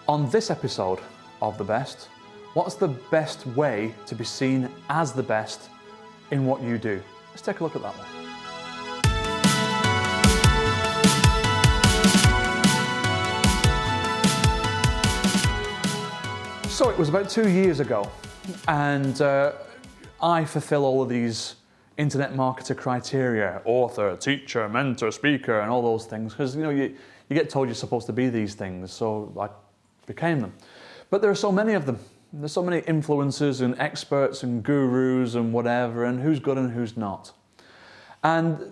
On this episode of The Best, what's the best way to be seen as the best in what you do? Let's take a look at that one. So it was about 2 years ago, and I fulfill all of these internet marketer criteria: author, teacher, mentor, speaker, and all those things, because you get told you're supposed to be these things, so I became them. But there are so many of them. There's so many influencers and experts and gurus and whatever, and who's good and who's not. And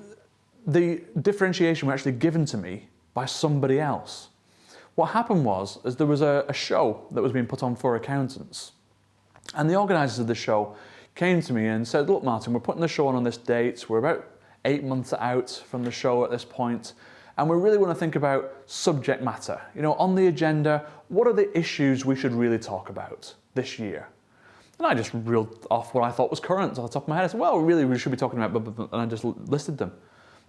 the differentiation was actually given to me by somebody else. What happened was there was a show that was being put on for accountants, and the organisers of the show came to me and said, "Look, Martin, we're putting the show on this date. We're about 8 months out from the show at this point, and we really want to think about subject matter. On the agenda, what are the issues we should really talk about this year?" And I just reeled off what I thought was current off the top of my head. I said, "Well, really, we should be talking about," and I just listed them.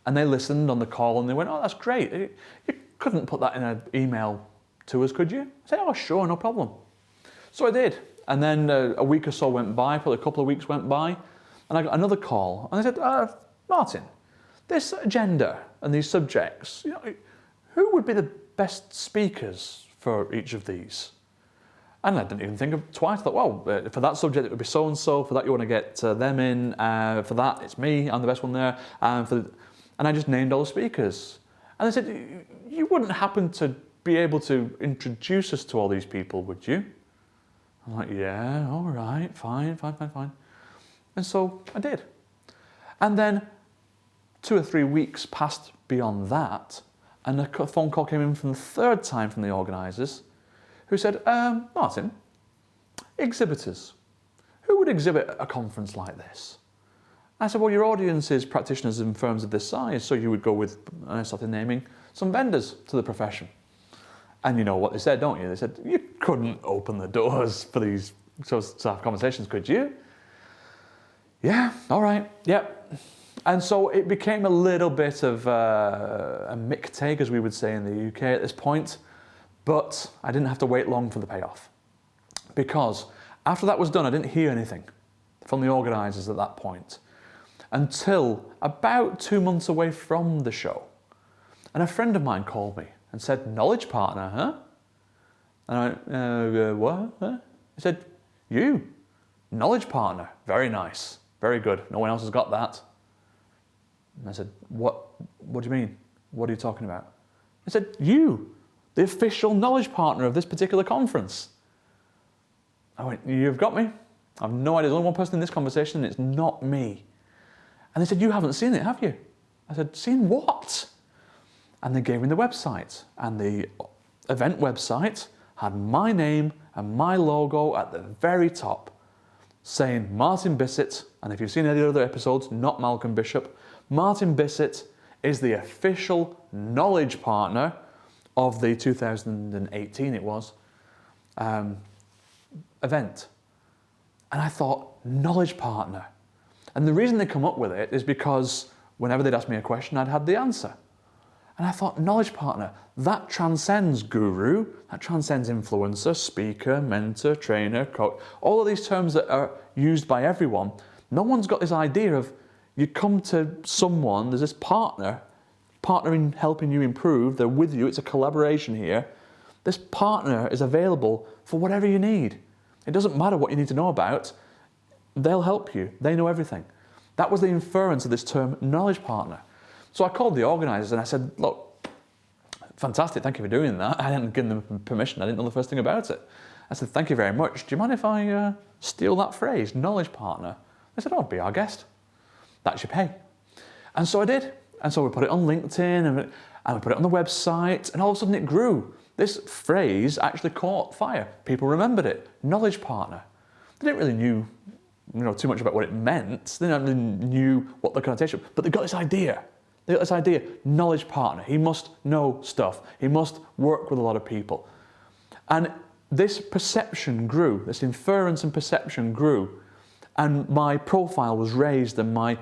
And they listened on the call and they went, "Oh, that's great. You couldn't put that in an email to us, could you?" I said, "Oh, sure, no problem." So I did. And then a week or so went by, probably a couple of weeks went by, and I got another call. And they said, "Martin, this agenda and these subjects, who would be the best speakers for each of these?" And I didn't even think of twice. I thought, well, for that subject, it would be so-and-so. For that, you want to get them in. For that, it's me. I'm the best one there. And I just named all the speakers. And they said, "You wouldn't happen to be able to introduce us to all these people, would you?" I'm like, "Yeah, all right, fine. And so I did. And then 2 or 3 weeks passed beyond that, and a phone call came in from the third time from the organisers, who said, "Martin, exhibitors, who would exhibit a conference like this?" I said, "Well, your audience is practitioners in firms of this size, so you would go with," and I started naming some vendors to the profession. And you know what they said, don't you? They said, "You couldn't open the doors for these sorts of conversations, could you?" "Yeah, all right, yep." And so it became a little bit of a mick take, as we would say in the UK at this point, but I didn't have to wait long for the payoff. Because after that was done, I didn't hear anything from the organisers at that point, until about 2 months away from the show. And a friend of mine called me and said, "Knowledge partner, huh?" And I went, "What? Huh?" He said, "You, knowledge partner, very nice, very good. No one else has got that." And I said, What do you mean? What are you talking about?" He said, "You, the official knowledge partner of this particular conference." I went, "You've got me. I have no idea. There's only one person in this conversation and it's not me." And they said, "You haven't seen it, have you?" I said, "Seen what?" And they gave me the website, and the event website had my name and my logo at the very top, saying Martin Bissett. And if you've seen any other episodes, not Malcolm Bishop, Martin Bissett is the official knowledge partner of the 2018, it was, event. And I thought, knowledge partner. And the reason they come up with it is because whenever they'd ask me a question, I'd had the answer. And I thought, knowledge partner, that transcends guru, that transcends influencer, speaker, mentor, trainer, coach, all of these terms that are used by everyone. No one's got this idea of you come to someone, there's this partner in helping you improve, they're with you, it's a collaboration here. This partner is available for whatever you need. It doesn't matter what you need to know about, they'll help you, they know everything. That was the inference of this term, knowledge partner. So I called the organisers and I said, "Look, fantastic, thank you for doing that. I hadn't given them permission, I didn't know the first thing about it." I said, "Thank you very much. Do you mind if I steal that phrase, knowledge partner?" They said, "Oh, be our guest. That's your pay." And so I did. And so we put it on LinkedIn and we put it on the website, and all of a sudden it grew. This phrase actually caught fire. People remembered it, knowledge partner. They didn't really know too much about what it meant. They didn't really knew what the connotation was, but they got this idea. They got this idea, knowledge partner. He must know stuff. He must work with a lot of people. And this perception grew, this inference and perception grew. And my profile was raised and my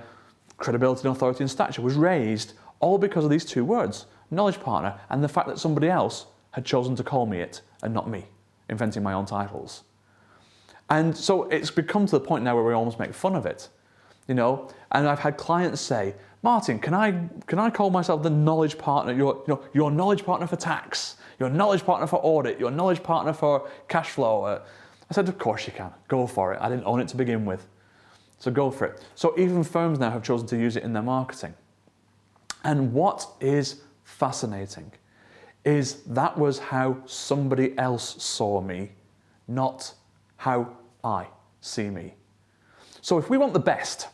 credibility and authority and stature was raised all because of these two words, knowledge partner, and the fact that somebody else had chosen to call me it and not me, inventing my own titles. And so it's become to the point now where we almost make fun of it, you know. And I've had clients say, Martin, can I call myself the knowledge partner, your knowledge partner for tax, your knowledge partner for audit, your knowledge partner for cash flow? I said, of course you can, go for it. I didn't own it to begin with, so go for it. So even firms now have chosen to use it in their marketing. And what is fascinating is that was how somebody else saw me, not how I see me. So if we want the best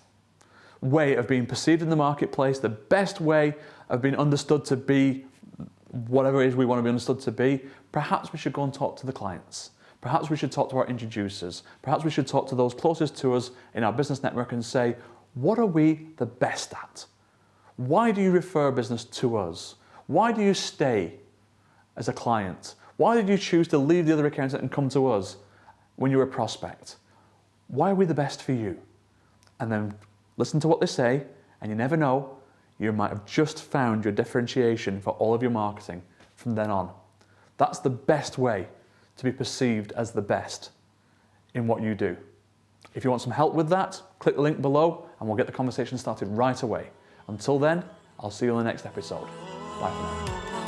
way of being perceived in the marketplace, the best way of being understood to be whatever it is we want to be understood to be, perhaps we should go and talk to the clients. Perhaps we should talk to our introducers. Perhaps we should talk to those closest to us in our business network and say, what are we the best at? Why do you refer business to us? Why do you stay as a client? Why did you choose to leave the other accountant and come to us when you were a prospect? Why are we the best for you? And then listen to what they say, and you never know, you might have just found your differentiation for all of your marketing from then on. That's the best way to be perceived as the best in what you do. If you want some help with that, click the link below and we'll get the conversation started right away. Until then, I'll see you on the next episode. Bye for now.